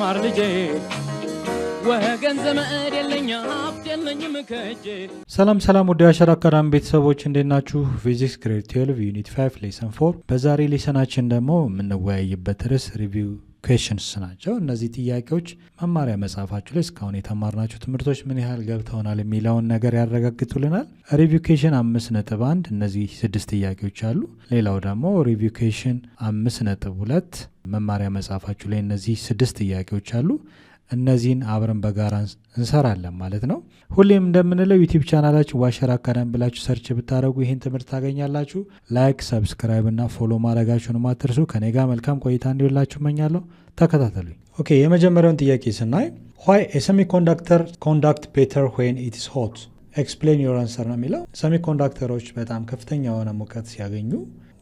ተማር ልጄ ወገን ዘመድ የለኛ ሀብት የለኝም ከጄ። ሰላም ወደ አሸራ አካዳሚ ቤተሰቦች እንዴት ናችሁ? ፊዚክስ ግሬድ 12 ዩኒት 5 ሌሰን 4 በዛሬ ሌሰናችን ደግሞ የምንወያይበት ርዕስ ሪቪው ኩዌስችንስ ናቸው። እነዚህ ጥያቄዎች መማሪያ መጽሐፋችሁ ላይ እስካሁን የተማርናቸው ትምህርቶች ምን ያህል ገብተውናል የሚለውን ነገር ያረጋግጡልናል። ሪቪው ኩዌስችን 5.1 እነዚህ 6 ጥያቄዎች አሉ። ሌላው ደግሞ ሪቪው ኩዌስችን 5.2 መማሪያ መጽሐፋችሁ ላይ እነዚህ 6 ጥያቄዎች አሉ። እነዚህን አብረን በጋራ እንሰራለን ማለት ነው። ሁሌም እንደምንለው ዩቲዩብ ቻናላችሁ ዋሸራ አካዳሚ ብላችሁ ሰርች ብታደርጉ ይህን ትምህርት ታገኛላችሁ። ላይክ፣ ሰብስክራይብ እና ፎሎ ማድረጋችሁን ማትርሱ። ከኔ ጋር መልካም ቆይታ እንዲሆንላችሁ እመኛለሁ። ተከታተሉኝ። ኦኬ፣ የመጀመሪያውን ጥያቄ ስናይ why a semiconductor conduct better when it is hot? explain your answer ነው የሚለው። ሰሚኮንዳክተሮች በጣም ከፍተኛ የሆነ ሙቀት ሲያገኙ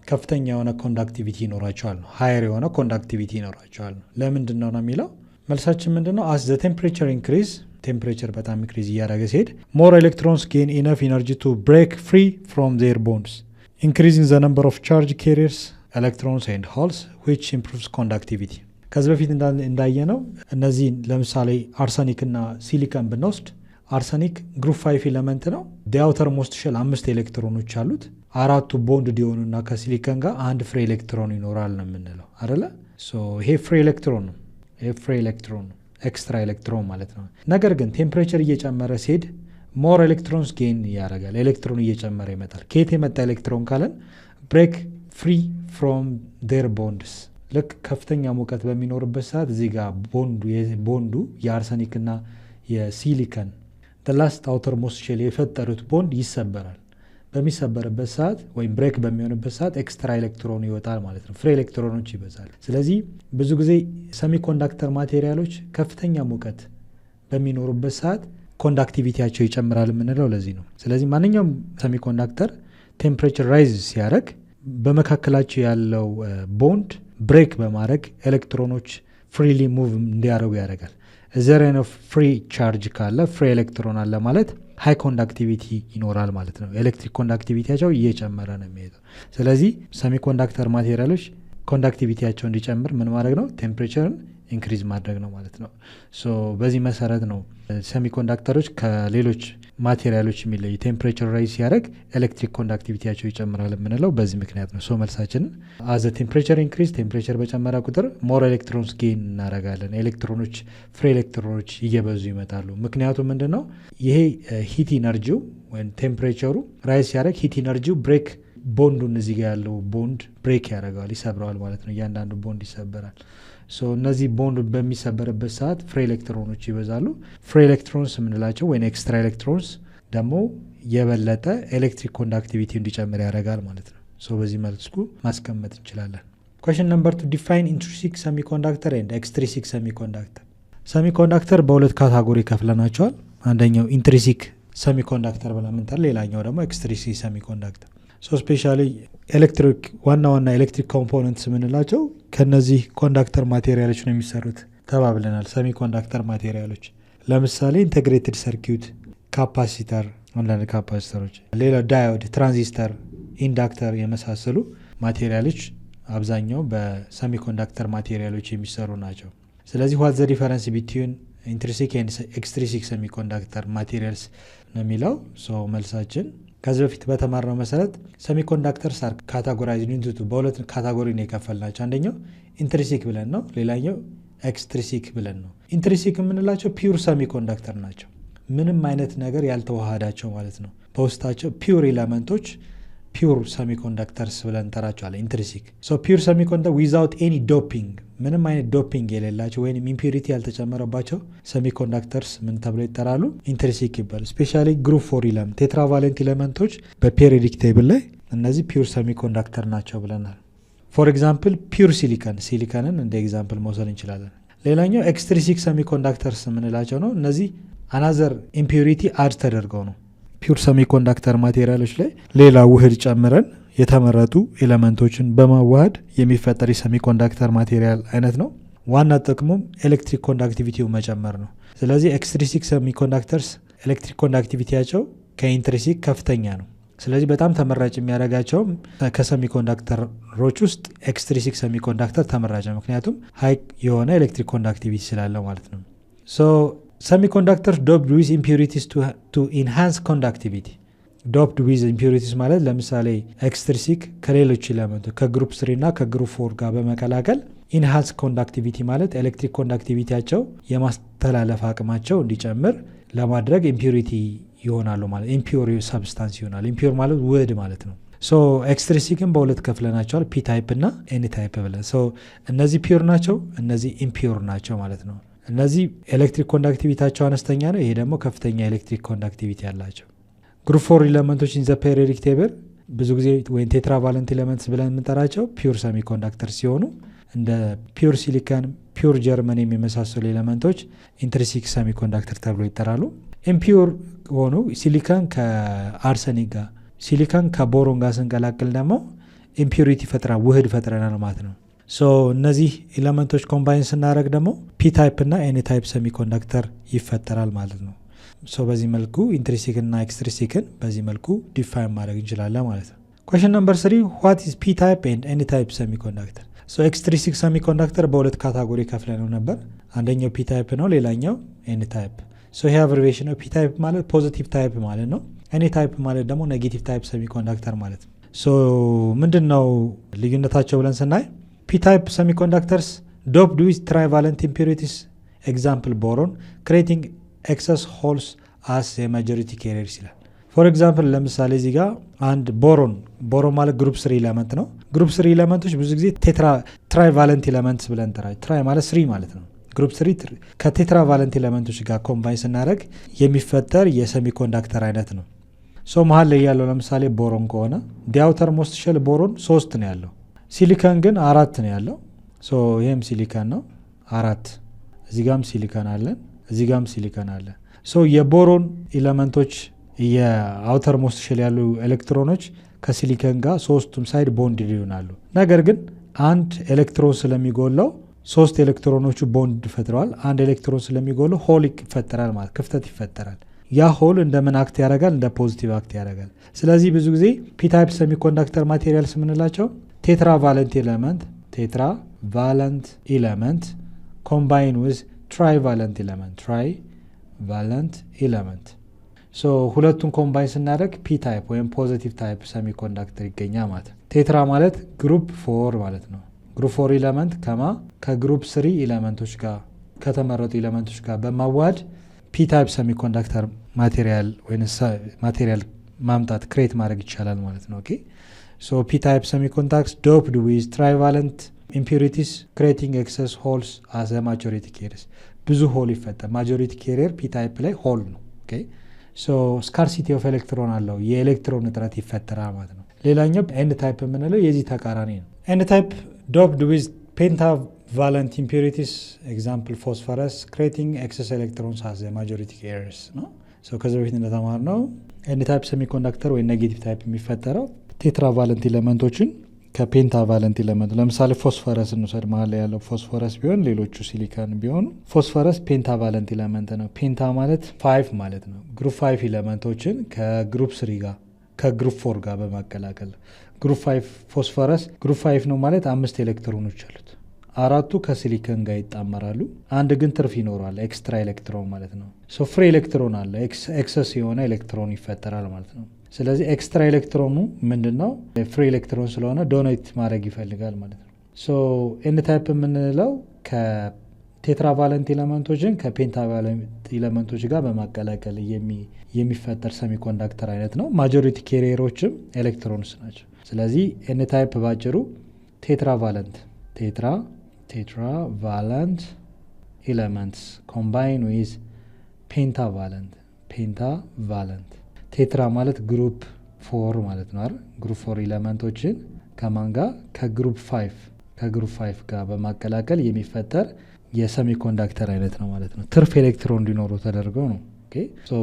ከፍተኛ የሆነ ኮንዳክቲቪቲ ይኖራቸዋል ነው። ሃየር የሆነ ኮንዳክቲቪቲ ይኖራቸዋል ነው። ለምንድን ነው የሚለው መልሳችን ምንድነው? as the temperature increase ቴምፕሬቸር በጣም ኢንክሪዝ እያደረገ ሲሄድ more electrons gain enough energy to break free from their bonds, increasing the number of charge carriers, electrons and holes, which improves conductivity. ከዚህ በፊት እንዳየነው እነዚህ ለምሳሌ አርሰኒክ እና ሲሊከን ብንወስድ አርሰኒክ ግሩፕ 5 ኤሌመንት ነው። ዲያውተር ሞስት ሼል 5 ኤሌክትሮኖች አሉት። አራቱ ቦንድ ዲሆኑና ከሲሊከን ጋር አንድ ፍሪ ኤሌክትሮን ይኖራል ነው የምንለው አይደለ? ይሄ ፍሪ ኤሌክትሮን ነው። ፍሪ ኤሌክትሮን ኤክስትራ ኤሌክትሮን ማለት ነው። ነገር ግን ቴምፕሬቸር እየጨመረ ሲሄድ ሞር ኤሌክትሮንስ ጌን ያደርጋል። ኤሌክትሮን እየጨመረ ይመጣል። ከየት የመጣ ኤሌክትሮን ካለን ብሬክ ፍሪ ፍሮም ዴር ቦንድስ። ልክ ከፍተኛ ሙቀት በሚኖርበት ሰዓት እዚህ ጋር ቦንዱ የአርሰኒክ እና የሲሊከን ላስት አውተር ሞስት ሼል የፈጠሩት ቦንድ ይሰበራል። በሚሰበርበት ሰዓት ወይም ብሬክ በሚሆንበት ሰዓት ኤክስትራ ኤሌክትሮን ይወጣል ማለት ነው። ፍሪ ኤሌክትሮኖች ይበዛል። ስለዚህ ብዙ ጊዜ ሰሚኮንዳክተር ማቴሪያሎች ከፍተኛ ሙቀት በሚኖሩበት ሰዓት ኮንዳክቲቪቲያቸው ይጨምራል የምንለው ለዚህ ነው። ስለዚህ ማንኛውም ሰሚኮንዳክተር ቴምፕሬቸር ራይዝ ሲያደርግ በመካከላቸው ያለው ቦንድ ብሬክ በማድረግ ኤሌክትሮኖች ፍሪሊ ሙቭ እንዲያደርጉ ያደርጋል። ዘሬን ኦፍ ፍሪ ቻርጅ ካለ ፍሪ ኤሌክትሮን አለ ማለት ሃይ ኮንዳክቲቪቲ ይኖራል ማለት ነው። ኤሌክትሪክ ኮንዳክቲቪቲያቸው እየጨመረ ነው የሚሄደው። ስለዚህ ሰሚኮንዳክተር ማቴሪያሎች ኮንዳክቲቪቲያቸው እንዲጨምር ምን ማድረግ ነው? ቴምፕሬቸርን ኢንክሪዝ ማድረግ ነው ማለት ነው። በዚህ መሰረት ነው ሰሚኮንዳክተሮች ከሌሎች ማቴሪያሎች የሚለዩ። ቴምፕሬቸር ራይዝ ሲያደርግ ኤሌክትሪክ ኮንዳክቲቪቲያቸው ይጨምራል የምንለው በዚህ ምክንያት ነው። መልሳችንን አዘ ቴምፕሬቸር ኢንክሪዝ ቴምፕሬቸር በጨመረ ቁጥር ሞር ኤሌክትሮንስ ጌን እናደርጋለን። ኤሌክትሮኖች ፍሪ ኤሌክትሮኖች እየበዙ ይመጣሉ። ምክንያቱም ምንድን ነው? ይሄ ሂት ኢነርጂው ወይም ቴምፕሬቸሩ ራይዝ ሲያደርግ ሂት ኢነርጂው ብሬክ ቦንዱን እዚህ ጋር ያለው ቦንድ ብሬክ ያደርገዋል፣ ይሰብረዋል ማለት ነው። እያንዳንዱ ቦንድ ይሰበራል። እነዚህ ቦንድ በሚሰበርበት ሰዓት ፍሪ ኤሌክትሮኖች ይበዛሉ። ፍሪ ኤሌክትሮንስ የምንላቸው ወይም ኤክስትራ ኤሌክትሮንስ ደግሞ የበለጠ ኤሌክትሪክ ኮንዳክቲቪቲ እንዲጨምር ያደርጋል ማለት ነው። በዚህ መልኩ ማስቀመጥ እንችላለን። ኩዌስችን ነምበር 2 ዲፋይን ኢንትሪንሲክ ሰሚኮንዳክተር ኤንድ ኤክስትሪንሲክ ሰሚኮንዳክተር። ሰሚኮንዳክተር በሁለት ካታጎሪ ከፍለናቸዋል። አንደኛው ኢንትሪንሲክ ሰሚኮንዳክተር ብለን ምንጠራ፣ ሌላኛው ደግሞ ኤክስትሪንሲክ ሰሚኮንዳክተር። ስፔሻሊ ኤሌክትሪክ ዋና ኤሌክትሪክ ኮምፖነንትስ የምንላቸው ከነዚህ ኮንዳክተር ማቴሪያሎች ነው የሚሰሩት ተባብለናል። ሰሚ ኮንዳክተር ማቴሪያሎች ለምሳሌ ኢንቴግሬትድ ሰርኪዩት፣ ካፓሲተር፣ አንዳንድ ካፓሲተሮች፣ ሌላ ዳዮድ፣ ትራንዚስተር፣ ኢንዳክተር የመሳሰሉ ማቴሪያሎች አብዛኛው በሰሚ ኮንዳክተር ማቴሪያሎች የሚሰሩ ናቸው። ስለዚህ ዋት ዘ ዲፈረንስ ቢትዊን ኢንትሪንሲክ ኤንድ ኤክስትሪንሲክ ሰሚ ኮንዳክተር ማቴሪያልስ ነው የሚለው። መልሳችን ከዚህ በፊት በተማርነው መሰረት ሰሚኮንዳክተርስ አር ካታጎራይዝድ ኢንቱ በሁለት ካታጎሪ ነው የከፈልናቸው። አንደኛው ኢንትሪንሲክ ብለን ነው፣ ሌላኛው ኤክስትሪንሲክ ብለን ነው። ኢንትሪንሲክ የምንላቸው ፒውር ሰሚኮንዳክተር ናቸው። ምንም አይነት ነገር ያልተዋሃዳቸው ማለት ነው። በውስጣቸው ፒውር ኤሌመንቶች ፒውር ሰሚኮንዳክተርስ ብለን እንጠራቸዋለን። ኢንትሪንሲክ ፒውር ሰሚኮንዳክተር ዊዛውት ኤኒ ዶፒንግ፣ ምንም አይነት ዶፒንግ የሌላቸው ወይም ኢምፒሪቲ ያልተጨመረባቸው ሰሚኮንዳክተርስ ምን ተብለው ይጠራሉ? ኢንትሪንሲክ ይባላል። ስፔሻሊ ግሩፕ 4 ኤሌመንት ቴትራቫለንት ኤሌመንቶች በፔሪዮዲክ ቴብል ላይ እነዚህ ፒውር ሰሚኮንዳክተር ናቸው ብለናል። ፎር ኤግዛምፕል ፒውር ሲሊከንን እንደ ኤግዛምፕል መውሰድ እንችላለን። ሌላኛው ኤክስትሪንሲክ ሰሚኮንዳክተርስ የምንላቸው ነው። እነዚህ አናዘር ኢምፒሪቲ አድ ተደርገው ነው ፒውር ሰሚኮንዳክተር ማቴሪያሎች ላይ ሌላ ውህድ ጨምረን የተመረጡ ኤሌመንቶችን በማዋሃድ የሚፈጠር የሰሚኮንዳክተር ማቴሪያል አይነት ነው። ዋና ጥቅሙም ኤሌክትሪክ ኮንዳክቲቪቲው መጨመር ነው። ስለዚህ ኤክስትሪንሲክ ሰሚኮንዳክተርስ ኤሌክትሪክ ኮንዳክቲቪቲያቸው ከኢንትሪንሲክ ከፍተኛ ነው። ስለዚህ በጣም ተመራጭ የሚያደርጋቸው ከሰሚኮንዳክተሮች ውስጥ ኤክስትሪንሲክ ሰሚኮንዳክተር ተመራጭ ነው፣ ምክንያቱም ሀይ የሆነ ኤሌክትሪክ ኮንዳክቲቪቲ ስላለው ማለት ነው። ሰሚኮንዳክተርስ ዶፕድ ዊዝ ኢምፒሪቲስ ቱ ኢንሃንስ ኮንዳክቲቪቲ። ዶፕድ ዊዝ ኢምፒሪቲስ ማለት ለምሳሌ ኤክስትሪንሲክ ከሌሎች ኤሌመንቶች ከግሩፕ 3 እና ከግሩፕ 4 ጋር በመቀላቀል ኢንሃንስ ኮንዳክቲቪቲ ማለት ኤሌክትሪክ ኮንዳክቲቪቲያቸው የማስተላለፍ አቅማቸው እንዲጨምር ለማድረግ ኢምፒሪቲ ይሆናሉ ማለት ኢምፒውር ሰብስታንስ ይሆናል። ኢምፒውር ማለት ውህድ ማለት ነው። ኤክስትሪንሲክን በሁለት ከፍለናቸዋል፣ ፒ ታይፕ እና ኤን ታይፕ ብለን። እነዚህ ፒውር ናቸው፣ እነዚህ ኢምፒውር ናቸው ማለት ነው። እነዚህ ኤሌክትሪክ ኮንዳክቲቪቲያቸው አነስተኛ ነው፣ ይሄ ደግሞ ከፍተኛ ኤሌክትሪክ ኮንዳክቲቪቲ ያላቸው። ግሩፕ 4 ኤሌመንቶች ኢን ዘ ፔሪዮዲክ ቴብል ብዙ ጊዜ ወይም ቴትራቫለንት ኤሌመንትስ ብለን የምንጠራቸው ፒውር ሰሚኮንዳክተር ሲሆኑ እንደ ፒውር ሲሊካን፣ ፒውር ጀርመኒየም የመሳሰሉ ኤሌመንቶች ኢንትሪንሲክ ሰሚኮንዳክተር ተብሎ ይጠራሉ። ኢምፒውር ሆኑ ሲሊካን ከአርሰኒክ ጋር፣ ሲሊካን ከቦሮን ጋር ስንቀላቅል ደግሞ ኢምፒሪቲ ፈጥረናል፣ ውህድ ፈጥረናል ማለት ነው። እነዚህ ኤሌመንቶች ኮምባይን ስናደረግ ደግሞ ፒ ታይፕ እና ኤን ታይፕ ሰሚኮንዳክተር ይፈጠራል ማለት ነው። በዚህ መልኩ ኢንትሪንሲክ እና ኤክስትሪንሲክን በዚህ መልኩ ዲፋይን ማድረግ እንችላለን ማለት ነው። ኩዌስችን ነምበር 3 ዋት ኢዝ ፒ ታይፕ ኤንድ ኤን ታይፕ ሰሚኮንዳክተር። ኤክስትሪንሲክ ሰሚኮንዳክተር በሁለት ካታጎሪ ከፍለ ነው ነበር። አንደኛው ፒ ታይፕ ነው፣ ሌላኛው ኤን ታይፕ። ይሄ አብሪቬሽን ነው። ፒ ታይፕ ማለት ፖዚቲቭ ታይፕ ማለት ነው። ኤን ታይፕ ማለት ደግሞ ኔጌቲቭ ታይፕ ሰሚኮንዳክተር ማለት ነው። ምንድን ነው ልዩነታቸው ብለን ስናይ ፒ ታይፕ ሰሚኮንዳክተርስ ዶፕድ ዊዝ ትራይቫለንት ኢምፒሪቲስ ኤግዛምፕል ቦሮን ክሬቲንግ ኤክሰስ ሆልስ አስ የማጆሪቲ ካሪየርስ ይላል። ፎር ኤግዛምፕል ለምሳሌ እዚህ ጋር አንድ ቦሮን ማለት ግሩፕ 3 ኤሌመንት ነው። ግሩፕ 3 ኤሌመንቶች ብዙ ጊዜ ትራይቫለንት ኤሌመንትስ ብለን እንጠራለን። ትራይ ማለት 3 ማለት ነው። ግሩፕ 3 ከቴትራቫለንት ኤሌመንቶች ጋር ኮምባይን ስናደረግ የሚፈጠር የሰሚኮንዳክተር አይነት ነው። መሀል ላይ ያለው ለምሳሌ ቦሮን ከሆነ ዲአውተር ሞስት ሼል ቦሮን 3 ነው ያለው፣ ሲሊካን ግን 4 ነው ያለው። ይህም ሲሊካን ነው 4፣ እዚህ ጋም ሲሊካን አለን፣ እዚህ ጋም ሲሊካን አለ። የቦሮን ኤሌመንቶች የአውተር ሞስት ሼል ያሉ ኤሌክትሮኖች ከሲሊካን ጋር ሶስቱም ሳይድ ቦንድ ይሆናሉ። ነገር ግን አንድ ኤሌክትሮን ስለሚጎለው 3 ኤሌክትሮኖቹ ቦንድ ፈጥረዋል። አንድ ኤሌክትሮን ስለሚጎለው ሆል ይፈጠራል ማለት ክፍተት ይፈጠራል። ያ ሆል እንደምን አክት ያደርጋል? እንደ ፖዚቲቭ አክት ያደርጋል። ስለዚህ ብዙ ጊዜ ፒ ታይፕ ሰሚኮንዳክተር ማቴሪያልስ የምንላቸው ቴትራቫለንት ኤሌመንት ኮምባይን ዊዝ ትራይቫለንት ኤሌመንት ሁለቱን ኮምባይን ስናደርግ ፒ ታይፕ ወይም ፖዚቲቭ ታይፕ ሰሚኮንዳክተር ይገኛል ማለት ነው። ቴትራ ማለት ግሩፕ 4 ማለት ነው። ግሩፕ 4 ኤሌመንት ከግሩፕ 3 ኤሌመንቶች ጋር ከተመረጡ ኤሌመንቶች ጋር በማዋሃድ ፒ ታይፕ ሰሚኮንዳክተር ማቴሪያል ማምጣት ክሬት ማድረግ ይቻላል ማለት ነው። ፒ ታይፕ ሰሚኮንዳክተርስ ዶፕድ ዊዝ ትራይቫለንት ኢምፒሪቲስ ክሬቲንግ ኤክሰስ ሆልስ አስ ማጆሪቲ ካሪየርስ። ብዙ ሆል ይፈጠር። ማጆሪቲ ካሪየር ፒ ታይፕ ላይ ሆል ነው። ስካርሲቲ ኦፍ ኤሌክትሮን አለው፣ የኤሌክትሮን እጥረት ይፈጠራል ማለት ነው። ሌላኛው ኤን ታይፕ የምንለው የዚህ ተቃራኒ ነው። ኤን ታይፕ ዶፕድ ዊዝ ፔንታቫለንት ኢምፒሪቲስ ኤግዛምፕል ፎስፈረስ ክሬቲንግ ኤክሰስ ኤሌክትሮንስ አስ ማጆሪቲ ካሪየርስ ነው። ከዚህ በፊት እንደተማር ነው ኤን ታይፕ ሰሚኮንዳክተር ወይ ኔጌቲቭ ታይፕ የሚፈጠረው ቴትራቫለንት ኤሌመንቶችን ከፔንታቫለንት ኤሌመንት ለምሳሌ ፎስፈረስ እንውሰድ። መሀል ላይ ያለው ፎስፈረስ ቢሆን ሌሎቹ ሲሊካን ቢሆኑ ፎስፈረስ ፔንታቫለንት ኤሌመንት ነው። ፔንታ ማለት 5 ማለት ነው። ግሩፕ 5 ኤሌመንቶችን ከግሩፕ 3 ጋር ከግሩፕ 4 ጋር በማቀላቀል ግሩፕ 5 ፎስፈረስ ግሩፕ 5 ነው ማለት 5 ኤሌክትሮኖች አሉት። 4ቱ ከሲሊካን ጋር ይጣመራሉ፣ አንድ ግን ትርፍ ይኖረዋል፣ ኤክስትራ ኤሌክትሮን ማለት ነው። ፍሪ ኤሌክትሮን አለ፣ ኤክሰስ የሆነ ኤሌክትሮን ይፈጠራል ማለት ነው። ስለዚህ ኤክስትራ ኤሌክትሮኑ ምንድነው? ፍሪ ኤሌክትሮን ስለሆነ ዶኔት ማድረግ ይፈልጋል ማለት ነው። ኤን ታይፕ የምንለው ከቴትራቫለንት ኤሌመንቶችን ከፔንታቫለንት ኤሌመንቶች ጋር በማቀላቀል የሚፈጠር ሰሚኮንዳክተር አይነት ነው። ማጆሪቲ ካሪየሮችም ኤሌክትሮንስ ናቸው። ስለዚህ ኤን ታይፕ ባጭሩ ቴትራቫለንት ኤሌመንትስ ኮምባይን ዊዝ ፔንታቫለንት ቴትራ ማለት ግሩፕ 4 ማለት ነው አይደል? ግሩፕ 4 ኤሌመንቶችን ከማን ጋር? ከግሩፕ 5 ጋር በማቀላቀል የሚፈጠር የሰሚኮንዳክተር አይነት ነው ማለት ነው። ትርፍ ኤሌክትሮን እንዲኖሩ ተደርገው ነው።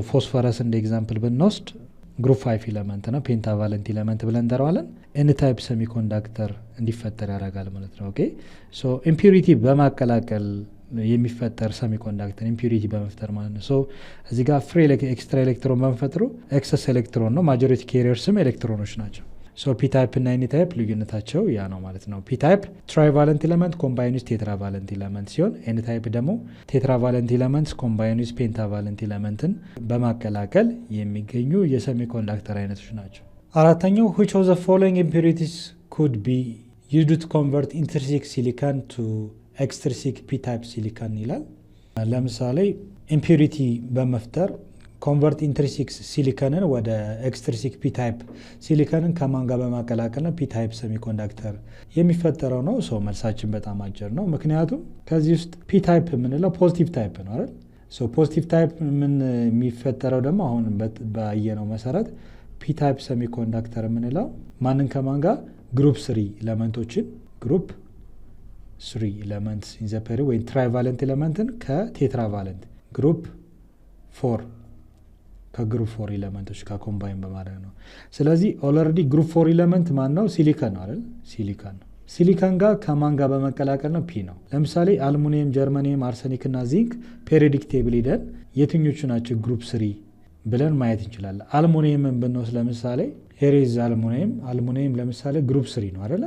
ፎስፈረስ እንደ ኤግዛምፕል ብንወስድ ግሩፕ 5 ኤሌመንት ነው፣ ፔንታቫለንት ኤሌመንት ብለን እንጠራዋለን። ኤን ታይፕ ሰሚኮንዳክተር እንዲፈጠር ያደርጋል ማለት ነው። ኢምፒሪቲ በማቀላቀል የሚፈጠር ሰሚኮንዳክተር ኢምፒሪቲ በመፍጠር ማለት ነው። ሶ እዚህ ጋር ፍሪ ኤክስትራ ኤሌክትሮን በመፈጥሩ ኤክሰስ ኤሌክትሮን ነው። ማጆሪቲ ካሪየርስም ኤሌክትሮኖች ናቸው። ሶ ፒ ታይፕ እና ኤን ታይፕ ልዩነታቸው ያ ነው ማለት ነው። ፒ ታይፕ ትራይቫለንት ኤሌመንት ኮምባይን ዊዝ ቴትራቫለንት ኤሌመንት ሲሆን ኤን ታይፕ ደግሞ ቴትራቫለንት ኤሌመንት ኮምባይን ዊዝ ፔንታቫለንት ኤሌመንትን በማቀላቀል የሚገኙ የሰሚኮንዳክተር አይነቶች ናቸው። አራተኛው which of the following impurities could be used to convert intrinsic silicon to extrinsic p type silicon ይላል። ለምሳሌ ኢምፒሪቲ በመፍጠር ኮንቨርት ኢንትሪንሲክ ሲሊከንን ወደ ኤክስትሪንሲክ ፒ ታይፕ ሲሊከንን ከማን ጋር በማቀላቀል ነው ፒ ታይፕ ሰሚኮንዳክተር የሚፈጠረው ነው። ሰው መልሳችን በጣም አጭር ነው። ምክንያቱም ከዚህ ውስጥ ፒ ታይፕ የምንለው ፖዚቲቭ ታይፕ ነው አይደል? ፖዚቲቭ ታይፕ ምን የሚፈጠረው ደግሞ አሁን ባየነው መሰረት ፒ ታይፕ ሰሚኮንዳክተር የምንለው ማንን ከማን ጋር ግሩፕ ስሪ ኤሌመንቶችን ግሩፕ ስሪ ኤሌመንት ኢን ዘ ፔሪ ወይ ትራይቫለንት ኤሌመንትን ከቴትራቫለንት ግሩፕ ፎር ከግሩፕ ፎር ኤሌመንቶች ጋር ኮምባይን በማድረግ ነው። ስለዚህ ኦልሬዲ ግሩፕ ፎር ኤሌመንት ማን ነው? ሲሊከን ነው አይደል? ሲሊከን ነው። ሲሊከን ጋር ከማን ጋር በመቀላቀል ነው? ፒ ነው። ለምሳሌ አልሙኒየም፣ ጀርመኒየም፣ አርሰኒክ እና ዚንክ ፔሪዮዲክ ቴብል ሄደን የትኞቹ ናቸው ግሩፕ ስሪ ብለን ማየት እንችላለን። አልሙኒየምን ብንወስድ ለምሳሌ ሄሬዝ አልሙኒየም ለምሳሌ ግሩፕ ስሪ ነው አይደለ?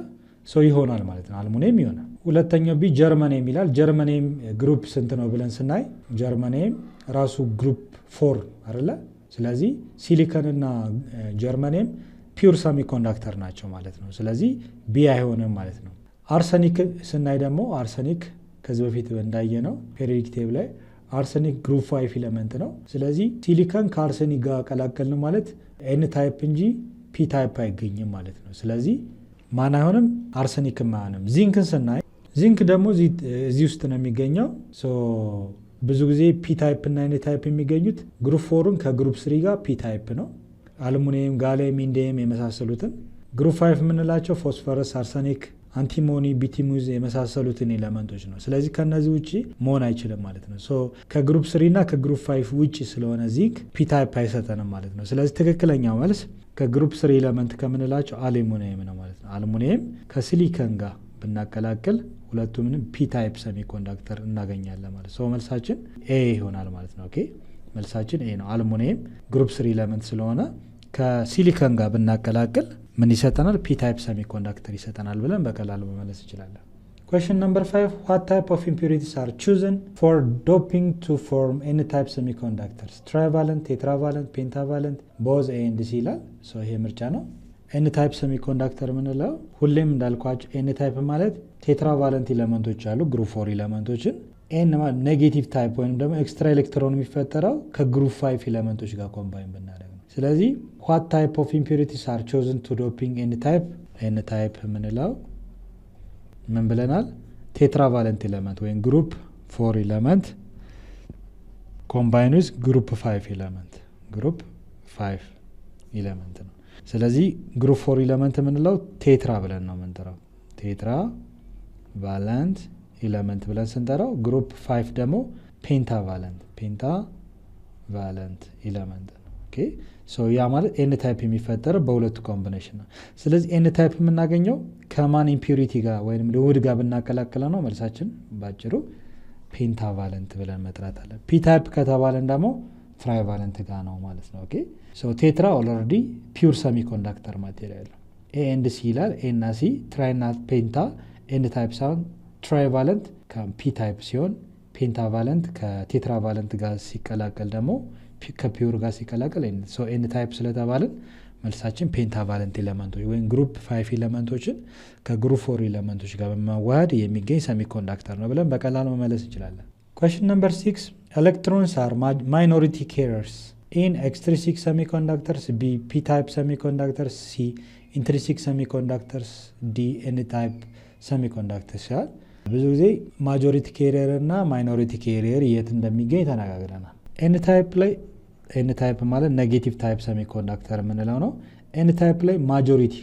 ሰው ይሆናል ማለት ነው። አልሙኒየም ይሆናል። ሁለተኛው ቢ ጀርመኒየም ይላል። ጀርመኒየም ግሩፕ ስንት ነው ብለን ስናይ ጀርመኒየም ራሱ ግሩፕ ፎር አይደለ? ስለዚህ ሲሊከን እና ጀርመኒየም ፒውር ሰሚኮንዳክተር ናቸው ማለት ነው። ስለዚህ ቢ አይሆንም ማለት ነው። አርሰኒክ ስናይ ደግሞ አርሰኒክ ከዚህ በፊት እንዳየነው ፔሪዮዲክ ቴብል ላይ አርሰኒክ ግሩፕ 5 ኤሌመንት ነው። ስለዚህ ሲሊከን ከአርሰኒክ ጋር ቀላቀልን ማለት ኤን ታይፕ እንጂ ፒ ታይፕ አይገኝም ማለት ነው። ስለዚህ ማን አይሆንም? አርሰኒክም አይሆንም። ዚንክን ስናይ ዚንክ ደግሞ እዚህ ውስጥ ነው የሚገኘው። ብዙ ጊዜ ፒ ታይፕ እና ኤን ታይፕ የሚገኙት ግሩፕ ፎርን ከግሩፕ ስሪ ጋር ፒ ታይፕ ነው። አልሙኒየም፣ ጋሊየም፣ ኢንዲየም የመሳሰሉትን ግሩፕ 5 የምንላቸው ፎስፈረስ፣ አርሰኒክ፣ አንቲሞኒ፣ ቢቲሙዝ የመሳሰሉትን ኤሌመንቶች ነው። ስለዚህ ከነዚህ ውጭ መሆን አይችልም ማለት ነው። ከግሩፕ 3 እና ከግሩፕ 5 ውጭ ስለሆነ ዚንክ ፒ ታይፕ አይሰጠንም ማለት ነው። ስለዚህ ትክክለኛው መልስ ከግሩፕ 3 ኤሌመንት ከምንላቸው አልሙኒየም ነው ማለት ነው። አልሙኒየም ከሲሊከን ጋር ብናቀላቅል ሁለቱንም ፒ ታይፕ ሰሚኮንዳክተር እናገኛለን ማለት ነው። መልሳችን ኤ ይሆናል ማለት ነው። ኦኬ መልሳችን ኤ ነው። አልሙኒየም ግሩፕ 3 ኤሌመንት ስለሆነ ከሲሊከን ጋር ብናቀላቅል ምን ይሰጠናል? ፒ ታይፕ ሰሚኮንዳክተር ይሰጠናል ብለን በቀላሉ መመለስ እንችላለን። Question number 5 what type of impurities are chosen for doping to form any type semiconductors? Trivalent, tetravalent, pentavalent, both A and C ይላል። ይሄ ምርጫ ነው። ኤን ታይፕ ሰሚኮንዳክተር የምንለው ሁሌም እንዳልኳቸው ኤን ታይፕ ማለት ቴትራቫለንት ኤሌመንቶች አሉ ግሩፕ 4 ኤሌመንቶችን። ኤን ማለት ኔጌቲቭ ታይፕ ወይም ደግሞ ኤክስትራ ኤሌክትሮን የሚፈጠረው ከግሩፕ 5 ኤሌመንቶች ጋር ኮምባይን ብናደርግ ነው። ስለዚህ what type of impurities are chosen to doping n type? n type የምንለው ምን ብለናል? ቴትራቫለንት ኤሌመንት ወይም ግሩፕ 4 ኤሌመንት ኮምባይን ዊዝ ግሩፕ 5 ኤሌመንት ግሩፕ 5 ኤሌመንት ነው። ስለዚህ ግሩፕ 4 ኤሌመንት የምንለው ቴትራ ብለን ነው የምንጠራው። ቴትራ ቫለንት ኤሌመንት ብለን ስንጠራው ግሩፕ 5 ደግሞ ፔንታቫለንት ኤሌመንት ነው። ኦኬ ያ ማለት ኤን ታይፕ የሚፈጠር በሁለቱ ኮምቢኔሽን ነው። ስለዚህ ኤን ታይፕ የምናገኘው ከማን ኢምፒሪቲ ጋር ወይም ውህድ ጋር ብናቀላቅለ ነው። መልሳችን ባጭሩ ፔንታቫለንት ብለን መጥራት አለ። ፒ ታይፕ ከተባለን ደግሞ ትራይቫለንት ጋር ነው ማለት ነው። ኦኬ ቴትራ ኦልሬዲ ፒውር ሰሚኮንዳክተር ማቴሪያል ነው። ኤ ኤንድ ሲ ይላል። ኤ እና ሲ ትራይና ፔንታ ኤን ታይፕ ሳይሆን ትራይቫለንት ከፒ ታይፕ ሲሆን ፔንታቫለንት ከቴትራቫለንት ጋር ሲቀላቀል ደግሞ ከፒውር ጋር ሲቀላቀል ኤን ታይፕ ስለተባልን መልሳችን ፔንታቫለንት ኤሌመንቶች ወይም ግሩፕ 5 ኤሌመንቶችን ከግሩፕ 4 ኤሌመንቶች ጋር በማዋሃድ የሚገኝ ሰሚኮንዳክተር ነው ብለን በቀላሉ መመለስ እንችላለን። Question number 6 electrons are minority carriers in extrinsic semiconductors, B p type semiconductors, C intrinsic semiconductors, D n type semiconductors ይላል። ብዙ ጊዜ ማጆሪቲ ካሪየር እና ማይኖሪቲ ካሪየር የት እንደሚገኝ ተነጋግረናል። ኤን ታይፕ ላይ ኤን ታይፕ ማለት ኔጌቲቭ ታይፕ ሰሚኮንዳክተር የምንለው ነው። ኤን ታይፕ ላይ ማጆሪቲ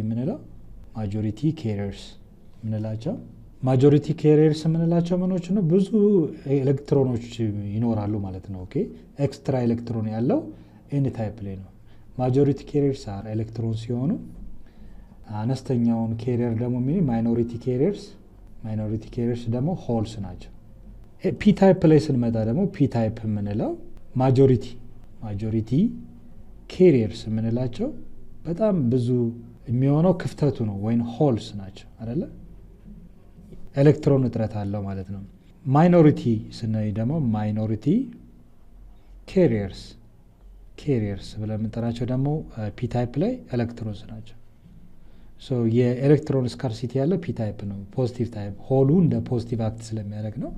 የምንለው ማጆሪቲ ካሪየርስ የምንላቸው ማጆሪቲ ካሪየርስ የምንላቸው ምኖች ነው? ብዙ ኤሌክትሮኖች ይኖራሉ ማለት ነው። ኦኬ ኤክስትራ ኤሌክትሮን ያለው ኤን ታይፕ ላይ ነው። ማጆሪቲ ካሪየርስ አር ኤሌክትሮን ሲሆኑ አነስተኛውን ካሪየር ደግሞ ማይኖሪቲ ካሪየርስ ማይኖሪቲ ካሪየርስ ደግሞ ሆልስ ናቸው። ፒ ታይፕ ላይ ስንመጣ ደግሞ ፒ ታይፕ የምንለው ማጆሪቲ ካሪየርስ የምንላቸው በጣም ብዙ የሚሆነው ክፍተቱ ነው ወይም ሆልስ ናቸው አይደለ? ኤሌክትሮን እጥረት አለው ማለት ነው። ማይኖሪቲ ስናይ ደግሞ ማይኖሪቲ ካሪየርስ ብለን የምንጠራቸው ደግሞ ፒ ታይፕ ላይ ኤሌክትሮንስ ናቸው። የኤሌክትሮን ስካርሲቲ ያለው ፒ ታይፕ ነው፣ ፖዚቲቭ ታይፕ ሆሉ እንደ ፖዚቲቭ አክት ስለሚያደርግ ነው።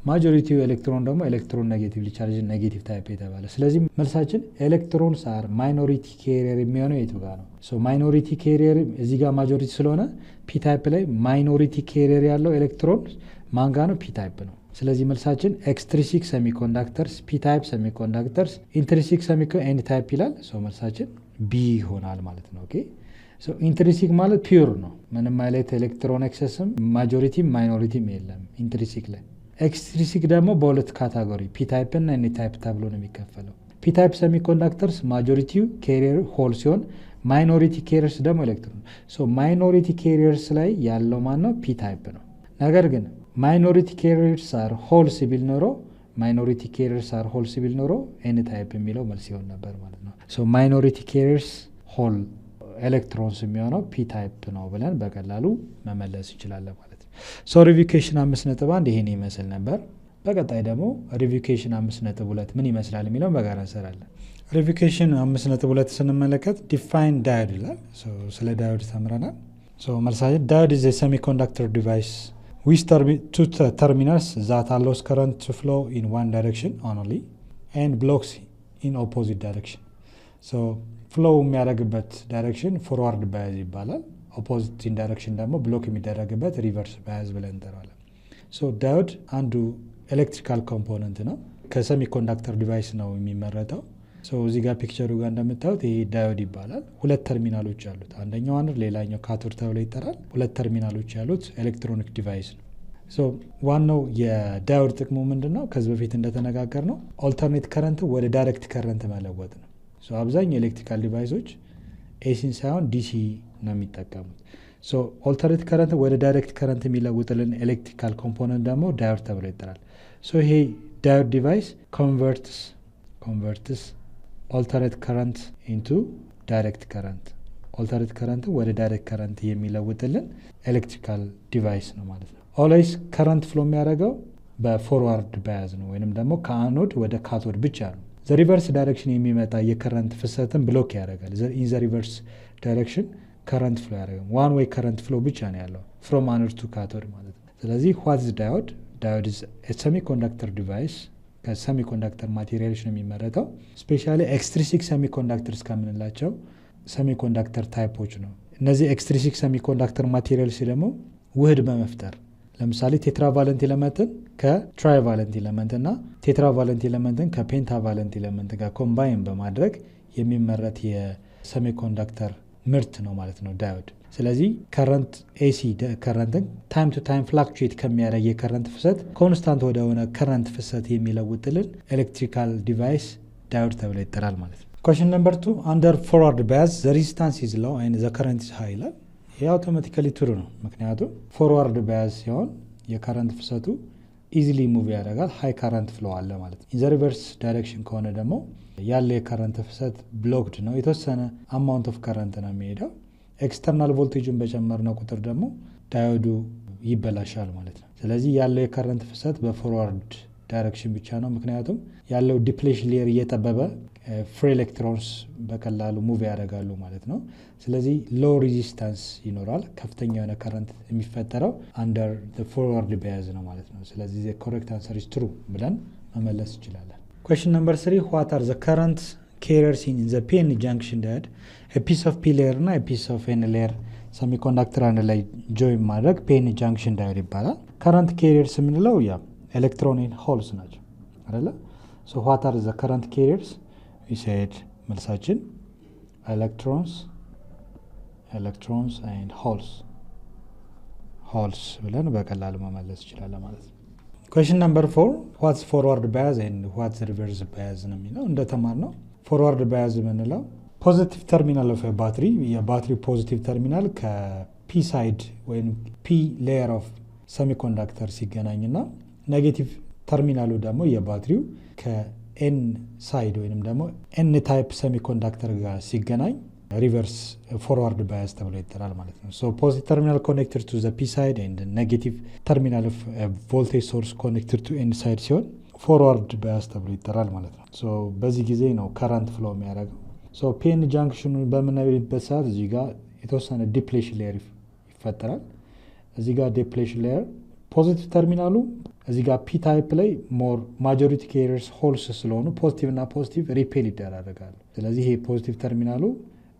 ማጆሪቲው ኤሌክትሮን ደግሞ ኤሌክትሮን ኔጌቲቭ ቻርጅ ኔጌቲቭ ታይፕ የተባለ። ስለዚህ መልሳችን ኤሌክትሮንስ አር ማይኖሪቲ ካሪየር የሚሆነው የቱ ጋር ነው? ማይኖሪቲ ካሪየር እዚህ ጋር ማጆሪቲ ስለሆነ ፒ ታይፕ ላይ ማይኖሪቲ ካሪየር ያለው ኤሌክትሮን ማን ጋር ነው? ፒ ታይፕ ነው። ስለዚህ መልሳችን ኤክስትሪንሲክ ሴሚኮንዳክተርስ ፒ ታይፕ ሴሚኮንዳክተርስ ኢንትሪንሲክ ኤን ታይፕ ይላል። መልሳችን ቢ ይሆናል ማለት ነው። ኦኬ ኢንትሪንሲክ ማለት ፒውር ነው፣ ምንም አይነት ኤሌክትሮን ኤክሰስም ማጆሪቲም ማይኖሪቲም የለም ኢንትሪንሲክ ላይ። ኤክስትሪንሲክ ደግሞ በሁለት ካታጎሪ ፒ ታይፕ እና ኤን ታይፕ ተብሎ ነው የሚከፈለው። ፒ ታይፕ ሴሚኮንዳክተርስ ማጆሪቲው ካሪየር ሆል ሲሆን ማይኖሪቲ ካሪየርስ ደግሞ ኤሌክትሮን። ማይኖሪቲ ካሪየርስ ላይ ያለው ማን ነው? ፒ ታይፕ ነው። ነገር ግን ማይኖሪቲ ካሪየርስ አር ሆልስ ቢል ኖሮ ኤን ታይፕ የሚለው መልስ ይሆን ነበር ማለት ነው። ማይኖሪቲ ካሪየርስ ሆል ኤሌክትሮንስ የሚሆነው ፒ ታይፕ ነው ብለን በቀላሉ መመለስ እንችላለን ማለት ነው። ሪቪኬሽን 5.1 ይሄን ይመስል ነበር። በቀጣይ ደግሞ ሪቪኬሽን 5.2 ምን ይመስላል የሚለውን በጋራ እንሰራለን። ሪቪኬሽን 5.2 ስንመለከት ዲፋይን ዳዮድ ይላል። ስለ ዳዮድ ተምረናል። መልሳችን ዳዮድ is a semiconductor device with two terminals that allows current to flow in one direction only and blocks in opposite direction. ፍሎው የሚያደርግበት ዳይሬክሽን ፎርዋርድ ባያዝ ይባላል። ኦፖዚት ዳይሬክሽን ደግሞ ብሎክ የሚደረግበት ሪቨርስ ባያዝ ብለን እንጠራዋለን። ዳዮድ አንዱ ኤሌክትሪካል ኮምፖነንት ነው። ከሰሚኮንዳክተር ዲቫይስ ነው የሚመረተው። እዚህ ጋር ፒክቸሩ ጋር እንደምታዩት ይሄ ዳዮድ ይባላል። ሁለት ተርሚናሎች አሉት። አንደኛው አንድ ሌላኛው ካቶድ ተብሎ ይጠራል። ሁለት ተርሚናሎች ያሉት ኤሌክትሮኒክ ዲቫይስ ነው። ዋናው የዳዮድ ጥቅሙ ምንድን ነው? ከዚህ በፊት እንደተነጋገር ነው ኦልተርኔት ከረንት ወደ ዳይሬክት ከረንት መለወጥ ነው። አብዛኛው ኤሌክትሪካል ዲቫይሶች ኤሲን ሳይሆን ዲሲ ነው የሚጠቀሙት። ኦልተርኔት ከረንት ወደ ዳይሬክት ከረንት የሚለውጥልን ኤሌክትሪካል ኮምፖነንት ደግሞ ዳዮድ ተብሎ ይጠራል። ይሄ ዳዮድ ዲቫይስ ኮንቨርትስ ኦልተርኔት ከረንት ኢንቱ ዳይሬክት ከረንት፣ ኦልተርኔት ከረንት ወደ ዳይሬክት ከረንት የሚለውጥልን ኤሌክትሪካል ዲቫይስ ነው ማለት ነው። ኦልዌይስ ከረንት ፍሎ የሚያደርገው በፎርዋርድ ባያዝ ነው ወይንም ደግሞ ከአኖድ ወደ ካቶድ ብቻ ነው። ሪቨርስ ዳይሬክሽን የሚመጣ የከረንት ፍሰትን ብሎክ ያደርጋል። ኢን ሪቨርስ ዳይሬክሽን ከረንት ፍሎ ያደርጋል። ዋን ዌይ ከረንት ፍሎ ብቻ ነው ያለው ፍሮም አኖድ ቱ ካቶድ ማለት ነው። ስለዚህ ዋትስ ዳዮድ? ዳዮድ ኢዝ ኤ ሰሚኮንዳክተር ዲቫይስ፣ ከሰሚኮንዳክተር ማቴሪያሎች ነው የሚመረተው። ስፔሻሊ ኤክስትሪንሲክ ሰሚኮንዳክተርስ ከምንላቸው ሰሚኮንዳክተር ታይፖች ነው። እነዚህ ኤክስትሪንሲክ ሰሚኮንዳክተር ማቴሪያሎች ደግሞ ውህድ በመፍጠር ለምሳሌ ቴትራቫለንት ኤሌመንትን ከትራይቫለንት ኤሌመንት እና ቴትራቫለንት ኤሌመንትን ከፔንታቫለንት ኤሌመንት ጋር ኮምባይን በማድረግ የሚመረት የሰሚኮንዳክተር ምርት ነው ማለት ነው ዳዮድ። ስለዚህ ከረንት ኤሲ ከረንትን ታይም ቱ ታይም ፍላክቹዌት ከሚያደርግ የከረንት ፍሰት ኮንስታንት ወደሆነ ከረንት ፍሰት የሚለውጥልን ኤሌክትሪካል ዲቫይስ ዳዮድ ተብሎ ይጠራል ማለት ነው። ኩዌስችን ነምበር 2 አንደር ፎርዋርድ ባያዝ ዘ ሬዚስታንስ ኢዝ ሎው ኤንድ ዘ ከረንት ኢዝ ሃይ ይላል። ይህ አውቶማቲካሊ ትሩ ነው። ምክንያቱም ፎርዋርድ ባያዝ ሲሆን የከረንት ፍሰቱ ኢዚሊ ሙቭ ያደርጋል፣ ሃይ ከረንት ፍሎ አለ ማለት ነው። ኢን ዘ ሪቨርስ ዳይሬክሽን ከሆነ ደግሞ ያለ የከረንት ፍሰት ብሎክድ ነው፣ የተወሰነ አማውንት ኦፍ ከረንት ነው የሚሄደው። ኤክስተርናል ቮልቴጅን በጨመርነው ቁጥር ደግሞ ዳዮዱ ይበላሻል ማለት ነው። ስለዚህ ያለው የከረንት ፍሰት በፎርዋርድ ዳይሬክሽን ብቻ ነው። ምክንያቱም ያለው ዲፕሌሽን ሌየር እየጠበበ ፍሪ ኤሌክትሮንስ በቀላሉ ሙቭ ያደርጋሉ ማለት ነው። ስለዚህ ሎው ሬዚስታንስ ይኖራል። ከፍተኛ የሆነ ከረንት የሚፈጠረው አንደር ፎርዋርድ ባያዝ ነው ማለት ነው። ስለዚህ ኮሬክት አንሰር ኢዝ ትሩ ብለን መመለስ እንችላለን። ኩዌስችን ነምበር 3 ዋት አር ዘ ከረንት carriers in the PN junction diode? a piece of P layer እና a piece of N layer ሰሚኮንዳክተር አንድ ላይ ጆይን ማድረግ PN junction diode ይባላል። ከረንት carriers የምንለው ያ ኤሌክትሮን ሆልስ ናቸው አይደለ? so what are the current carriers? we said መልሳችን electrons and holes ብለን በቀላሉ መመለስ ይችላል ማለት ነው። question number 4 what's forward bias and what's reverse bias ነው የሚለው እንደተማር ነው። forward bias የምንለው ፖዚቲቭ ተርሚናል ኦፍ ባትሪ የባትሪ ፖዚቲቭ ተርሚናል ከፒ ሳይድ ወይም ፒ ሌየር ኦፍ ሰሚኮንዳክተር ሲገናኝና ኔጌቲቭ ተርሚናሉ ደግሞ የባትሪው ከኤን ሳይድ ወይንም ደግሞ ኤን ታይፕ ሰሚኮንዳክተር ጋር ሲገናኝ ሪቨርስ ፎርዋርድ ባያስ ተብሎ ይጠራል ማለት ነው። ሶ ፖዚቲቭ ተርሚናል ኮኔክትድ ቱ ዘ ፒ ሳይድ ኤንድ ኔጌቲቭ ተርሚናል ኦፍ ቮልቴጅ ሶርስ ኮኔክትድ ቱ ኤን ሳይድ ሲሆን ፎርዋርድ ባያስ ተብሎ ይጠራል ማለት ነው። ሶ በዚህ ጊዜ ነው ከረንት ፍሎ የሚያደርገው። ሶ ፒኤን ጃንክሽኑን በምናይበት ሰዓት እዚህ ጋር የተወሰነ ዲፕሌሽን ሌየር ይፈጠራል። እዚህ ጋር ዲፕሌሽን ሌየር ፖዚቲቭ ተርሚናሉ እዚህ ጋር ፒ ታይፕ ላይ ሞር ማጆሪቲ ካሪየርስ ሆልስ ስለሆኑ ፖዚቲቭ እና ፖዚቲቭ ሪፔል ይደራረጋሉ። ስለዚህ ይሄ ፖዚቲቭ ተርሚናሉ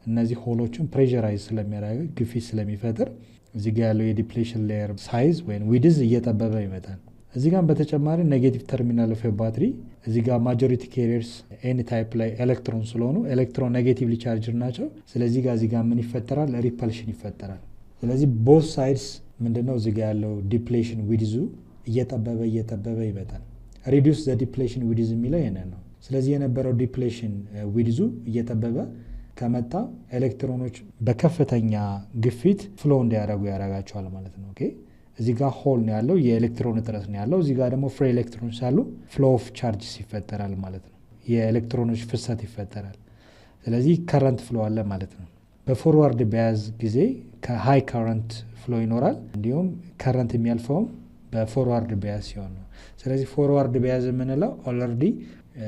እነዚህ ሆሎችን ፕሬሸራይዝ ስለሚያደርግ ግፊት ስለሚፈጥር እዚህ ጋር ያለው የዲፕሌሽን ሌየር ሳይዝ ወይም ዊድዝ እየጠበበ ይመጣል። እዚህ ጋር በተጨማሪ ኔጌቲቭ ተርሚናል ኦፍ ባትሪ እዚህ ጋር ማጆሪቲ ካሪየርስ ኤን ታይፕ ላይ ኤሌክትሮን ስለሆኑ ኤሌክትሮን ኔጌቲቭሊ ቻርጅድ ናቸው። ስለዚህ ጋር እዚህ ጋር ምን ይፈጠራል? ሪፐልሽን ይፈጠራል። ስለዚህ ቦዝ ሳይድስ ምንድነው እዚህ ጋር ያለው ዲፕሌሽን ዊድዙ እየጠበበ ይመጣል። ሪዲዩስ ዘ ዲፕሌሽን ዊድዝ የሚለው ይሄንን ነው። ስለዚህ የነበረው ዲፕሌሽን ዊድዙ እየጠበበ ከመጣ ኤሌክትሮኖች በከፍተኛ ግፊት ፍሎ እንዲያደርጉ ያደርጋቸዋል ማለት ነው። ኦኬ እዚህ ጋር ሆል ነው ያለው፣ የኤሌክትሮን እጥረት ነው ያለው። እዚህ ጋር ደግሞ ፍሪ ኤሌክትሮኖች አሉ፣ ፍሎ ኦፍ ቻርጅስ ይፈጠራል ማለት ነው። የኤሌክትሮኖች ፍሰት ይፈጠራል። ስለዚህ ከረንት ፍሎ አለ ማለት ነው። በፎርዋርድ በያዝ ጊዜ ከሃይ ከረንት ፍሎ ይኖራል። እንዲሁም ከረንት የሚያልፈውም በፎርዋርድ በያዝ ሲሆን ነው። ስለዚህ ፎርዋርድ በያዝ የምንለው ኦልሬዲ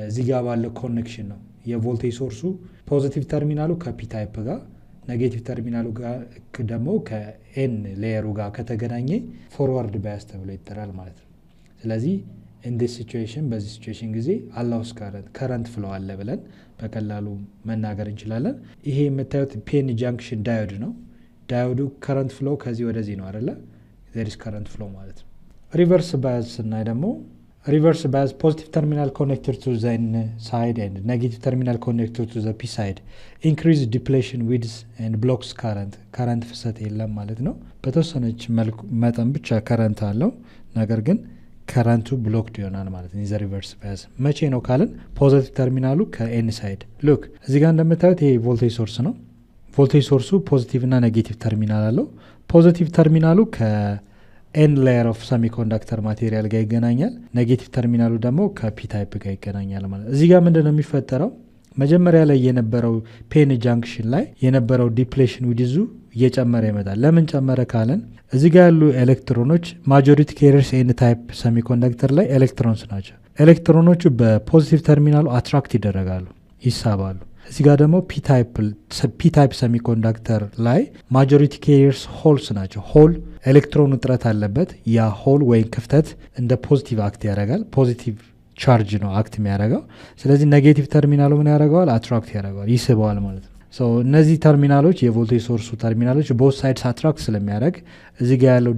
እዚህ ጋር ባለው ኮኔክሽን ነው። የቮልቴጅ ሶርሱ ፖዚቲቭ ተርሚናሉ ከፒ ታይፕ ጋር ኔጌቲቭ ተርሚናሉ ጋር ደግሞ ከኤን ሌየሩ ጋር ከተገናኘ ፎርዋርድ ባያስ ተብሎ ይጠራል ማለት ነው። ስለዚህ ኢንዲስ ሲቹዌሽን በዚህ ሲቹዌሽን ጊዜ አላውስ ከረንት ፍሎ አለ ብለን በቀላሉ መናገር እንችላለን። ይሄ የምታዩት ፒኤን ጃንክሽን ዳዮድ ነው። ዳዮዱ ከረንት ፍሎ ከዚህ ወደዚህ ነው አይደለ? ዜር ኢዝ ከረንት ፍሎ ማለት ነው። ሪቨርስ ባያስ ስናይ ደግሞ ሪቨርስ ባያስ ፖዚቲቭ ተርሚናል ኮኔክትድ ቱ ዘ ኤን ሳይድ ኤንድ ኔጌቲቭ ተርሚናል ኮኔክትድ ቱ ዘ ፒ ሳይድ ኢንክሪዝ ዲፕሌሽን ዊድዝ ኤንድ ብሎክስ ከረንት ፍሰት የለም ማለት ነው። በተወሰነች መጠን ብቻ ከረንት አለው፣ ነገር ግን ከረንቱ ብሎክድ ይሆናል ማለት ነው። ዘ ሪቨርስ ባያስ መቼ ነው ካልን ፖዚቲቭ ተርሚናሉ ከኤን ሳይድ ሉክ እዚህ ጋር እንደምታዩት ይሄ ቮልቴጅ ሶርስ ነው። ቮልቴጅ ሶርሱ ፖዚቲቭ እና ኔጌቲቭ ተርሚናል አለው። ፖዚቲቭ ተርሚናሉ ከኤን ሌየር ኦፍ ሰሚኮንዳክተር ማቴሪያል ጋር ይገናኛል። ኔጌቲቭ ተርሚናሉ ደግሞ ከፒ ታይፕ ጋር ይገናኛል ማለት። እዚህ ጋር ምንድነው የሚፈጠረው? መጀመሪያ ላይ የነበረው ፒኤን ጃንክሽን ላይ የነበረው ዲፕሌሽን ዊድዙ እየጨመረ ይመጣል። ለምን ጨመረ ካለን እዚህ ጋር ያሉ ኤሌክትሮኖች ማጆሪቲ ካሪየርስ ኤን ታይፕ ሰሚኮንዳክተር ላይ ኤሌክትሮንስ ናቸው። ኤሌክትሮኖቹ በፖዚቲቭ ተርሚናሉ አትራክት ይደረጋሉ፣ ይሳባሉ። እዚህ ጋር ደግሞ ፒ ታይፕ ሰሚኮንዳክተር ላይ ማጆሪቲ ካሪየርስ ሆልስ ናቸው። ሆል ኤሌክትሮን እጥረት አለበት። ያ ሆል ወይም ክፍተት እንደ ፖዚቲቭ አክት ያደርጋል። ፖዚቲቭ ቻርጅ ነው አክት የሚያደርገው። ስለዚህ ኔጌቲቭ ተርሚናሉ ምን ያደርገዋል? አትራክት ያደርገዋል፣ ይስበዋል ማለት ነው። እነዚህ ተርሚናሎች የቮልቴጅ ሶርሱ ተርሚናሎች ቦት ሳይድስ አትራክት ስለሚያደርግ እዚህ ጋር ያለው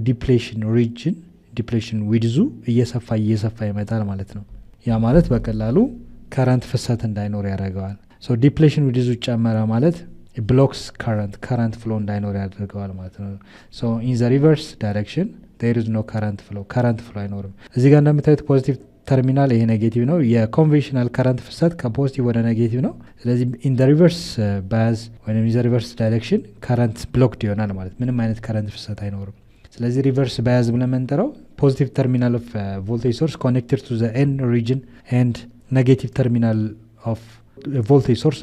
ዲፕሌሽን ዊድዙ እየሰፋ ይመጣል ማለት ነው። ያ ማለት በቀላሉ ከረንት ፍሰት እንዳይኖር ያደርገዋል። ዲፕሌሽን ዊድዙ ጨመረ ማለት ብሎክስ ከረንት ፍሎ እንዳይኖር ያደርገዋል ማለት ነው። ኢን ዘ ሪቨርስ ዳይሬክሽን ዜር ኢዝ ኖ ከረንት ፍሎ አይኖርም። እዚህ ጋር እንደምታዩት ፖዚቲቭ ተርሚናል ይሄ ኔጌቲቭ ነው። የኮንቬንሽናል ከረንት ፍሰት ከፖዚቲቭ ወደ ኔጌቲቭ ነው። ስለዚህ ኢን ዘ ሪቨርስ ባያዝ ወይም ኢን ዘ ሪቨርስ ዳይሬክሽን ከረንት ብሎክድ ይሆናል ማለት ምንም አይነት ከረንት ፍሰት አይኖርም። ስለዚህ ሪቨርስ ባያዝ ብለን የምንጠራው ፖዚቲቭ ተርሚናል ኦፍ ቮልቴጅ ሶርስ ኮኔክትድ ቱ ዘ ኤን ሪጅን ኤንድ ኔጌቲቭ ተርሚናል ኦፍ ቮልቴጅ ሶርስ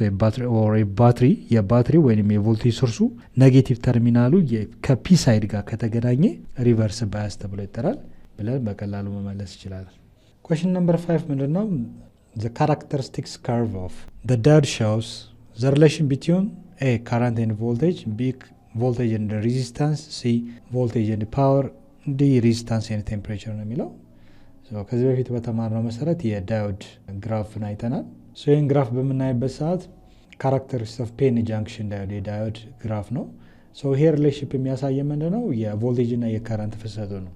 ባትሪ የባትሪ ወይም የቮልቴጅ ሶርሱ ኔጌቲቭ ተርሚናሉ ከፒ ሳይድ ጋር ከተገናኘ ሪቨርስ ባያስ ተብሎ ይጠራል ብለን በቀላሉ መመለስ ይችላል። Question number 5 ምንድነው? The characteristics curve of the diode shows the relation between A. current and voltage, B. voltage and resistance, C. voltage and power, D. resistance and temperature ነው የሚለው። ከዚህ በፊት በተማርነው መሰረት የዳዮድ ግራፍን አይተናል። ይህን ግራፍ በምናይበት ሰዓት ካራክተሪስቲክስ ኦፍ ፒኤን ጃንክሽን ዳዮድ የዳዮድ ግራፍ ነው። ይሄ ሪሌሽንሺፕ የሚያሳየ ምንድነው? የቮልቴጅ እና የከረንት ፍሰቱ ነው።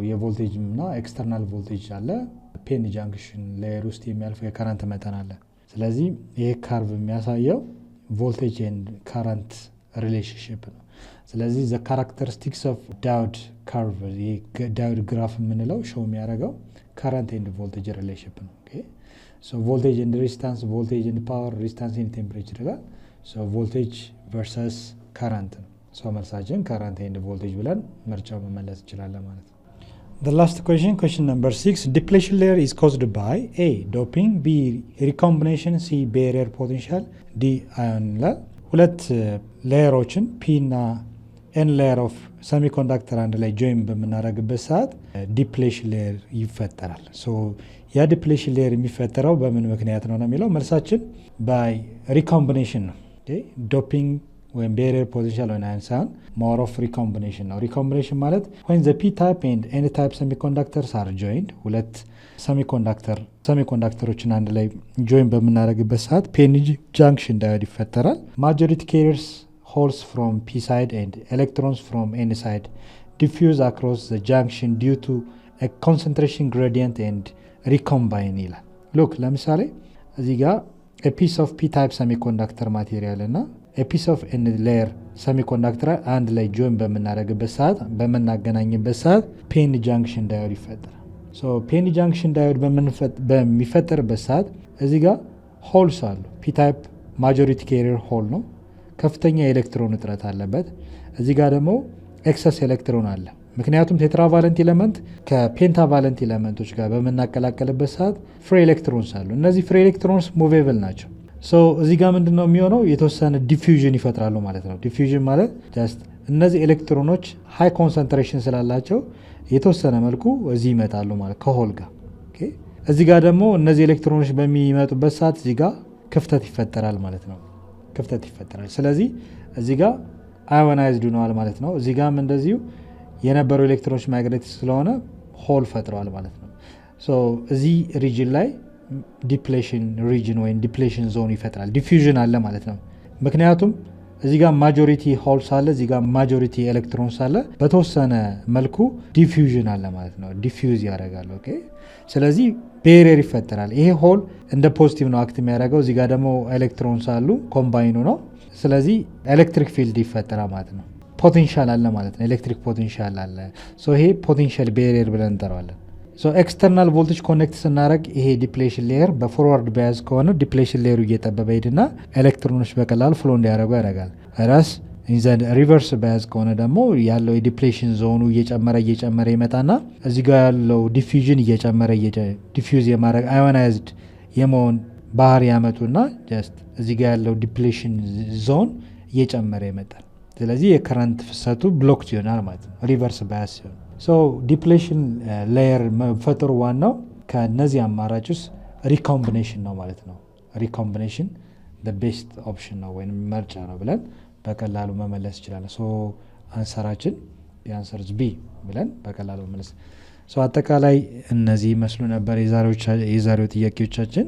የቮልቴጅ እና ኤክስተርናል ቮልቴጅ አለ። ፒኤን ጃንክሽን ሌየር ውስጥ የሚያልፈው የከረንት መጠን አለ። ስለዚህ ይሄ ካርቭ የሚያሳየው ቮልቴጅ ኤንድ ከረንት ሪሌሽንሺፕ ነው። ስለዚህ ዘ ካራክተሪስቲክስ ኦፍ ዳዮድ ካርቭ ዳዮድ ግራፍ የምንለው ሾው የሚያደርገው ከረንት ኤንድ ቮልቴጅ ሪሌሽንሺፕ ነው። ቮልቴጅ ኤንድ ሬዚስታንስ፣ ቮልቴጅ ኤንድ ፓወር፣ ሬዚስታንስ ኤንድ ቴምፕሬቸር ይላል። ቮልቴጅ ቨርሰስ ከረንት ነው። መልሳችን ከረንት ኤንድ ቮልቴጅ ብለን ምርጫው መመለስ እንችላለን ማለት ነው። The last question number 6. Depletion layer is caused by A. Doping, B. recombination, C. barrier potential, D. ion layer. ሁለት ሌየሮችን ፒ እና ኤን ሌየር ኦፍ ሰሚኮንዳክተር አንድ ላይ ጆይን በምናደርግበት ሰዓት ዲፕሌሽን ሌየር ይፈጠራል። ያ ዲፕሌሽን ሌየር የሚፈጠረው በምን ምክንያት ነው የሚለው መልሳችን ባይ ሪኮምቢኔሽን ነው። ዶፒንግ ወይም ቤሪየር ፖቴንሻል ወይ አይን ሳይሆን ሞር ኦፍ ሪኮምቢኔሽን ነው። ሪኮምቢኔሽን ማለት when the p type and n type semiconductors are joined ሁለት ሰሚኮንዳክተሮችን አንድ ላይ ጆይን በምናደርግበት ሰዓት ፒኤንጂ ጃንክሽን ዳዮድ ይፈጠራል። ማጆሪቲ ካሪየርስ holes from p side and electrons from n side diffuse across the junction due to a concentration gradient and recombine ይላል። ሉክ ለምሳሌ እዚህ ጋር a piece of p type semiconductor material እና a piece of n layer semiconductor አንድ ላይ ጆይን በምናገናኝበት ሰዓት ፒኤን ጃንክሽን ዳዮድ ይፈጠራል። ፒኤን ጃንክሽን ዳዮድ በሚፈጠርበት ሰዓት እዚህ ጋር ሆልስ አሉ። ፒ ታይፕ ማጆሪቲ ካሪየር ሆል ነው፣ ከፍተኛ የኤሌክትሮን እጥረት አለበት። እዚህ ጋር ደግሞ ኤክሰስ ኤሌክትሮን አለ። ምክንያቱም ቴትራቫለንት ኤሌመንት ከፔንታቫለንት ኤሌመንቶች ጋር በምናቀላቀልበት ሰዓት ፍሪ ኤሌክትሮንስ አሉ። እነዚህ ፍሪ ኤሌክትሮንስ ሙቬብል ናቸው። እዚህ ጋር ምንድን ነው የሚሆነው? የተወሰነ ዲፊውዥን ይፈጥራሉ ማለት ነው። ዲፊውዥን ማለት ጀስት እነዚህ ኤሌክትሮኖች ሃይ ኮንሰንትሬሽን ስላላቸው የተወሰነ መልኩ እዚህ ይመጣሉ ማለት ከሆል ጋር። እዚህ ጋር ደግሞ እነዚህ ኤሌክትሮኖች በሚመጡበት ሰዓት እዚህ ጋር ክፍተት ይፈጠራል ማለት ነው። ክፍተት ይፈጠራል። ስለዚህ እዚህ ጋር አዮናይዝድ ሆነዋል ማለት ነው። እዚህ ጋርም እንደዚሁ የነበሩ ኤሌክትሮኖች ማግኔት ስለሆነ ሆል ፈጥረዋል ማለት ነው። እዚህ ሪጅን ላይ ዲፕሌሽን ሪጅን ወይም ዲፕሌሽን ዞን ይፈጥራል። ዲፊውዥን አለ ማለት ነው። ምክንያቱም እዚህ ጋር ማጆሪቲ ሆልስ አለ፣ እዚህ ጋር ማጆሪቲ ኤሌክትሮንስ አለ። በተወሰነ መልኩ ዲፊውዥን አለ ማለት ነው። ዲፊውዝ ያደርጋል። ኦኬ። ስለዚህ ቤሪየር ይፈጠራል። ይሄ ሆል እንደ ፖዚቲቭ ነው አክት የሚያደርገው። እዚህ ጋር ደግሞ ኤሌክትሮንስ አሉ፣ ኮምባይኑ ነው። ስለዚህ ኤሌክትሪክ ፊልድ ይፈጠራል ማለት ነው። ፖቴንሻል አለ ማለት ነው። ኤሌክትሪክ ፖቴንሻል አለ። ይሄ ፖቴንሻል ቤሪየር ብለን እንጠራዋለን። ኤክስተርናል ቮልቴጅ ኮኔክት ስናደረግ ይሄ ዲፕሌሽን ሌየር በፎርዋርድ ባያዝ ከሆነ ዲፕሌሽን ሌየሩ እየጠበበ ሄድና ኤሌክትሮኖች በቀላሉ ፍሎ እንዲያደርጉ ያደርጋል። ራስ ኢንዘን ሪቨርስ ባያዝ ከሆነ ደግሞ ያለው የዲፕሌሽን ዞኑ እየጨመረ ይመጣና እዚህ ጋር ያለው ዲፊውዥን እየጨመረ ዲፊውዝ የማድረግ አዮናይዝድ የመሆን ባህሪ ያመጡና ጀስት እዚህ ጋር ያለው ዲፕሌሽን ዞን እየጨመረ ይመጣል። ስለዚህ የከረንት ፍሰቱ ብሎክድ ይሆናል ማለት ነው፣ ሪቨርስ ባያዝ ሲሆን። ዲፕሌሽን ሌየር መፈጠሩ ዋናው ከነዚህ አማራጭ ውስጥ ሪኮምቢኔሽን ነው ማለት ነው። ሪኮምቢኔሽን ቤስት ኦፕሽን ነው ወይም መርጫ ነው ብለን በቀላሉ መመለስ ይችላል። አንሰራችን የአንሰርዝ ቢ ብለን በቀላሉ መመለስ። አጠቃላይ እነዚህ መስሉ ነበር የዛሬው ጥያቄዎቻችን።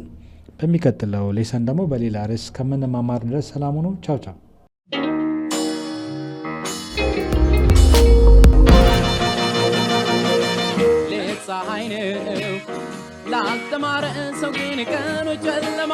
በሚቀጥለው ሌሰን ደግሞ በሌላ ርዕስ ከምንማማር ድረስ ሰላም ሁኑ። ቻው ቻው። ፀሐይ ነው ላልተማረ ሰው ግን ቀኑ ጨለማ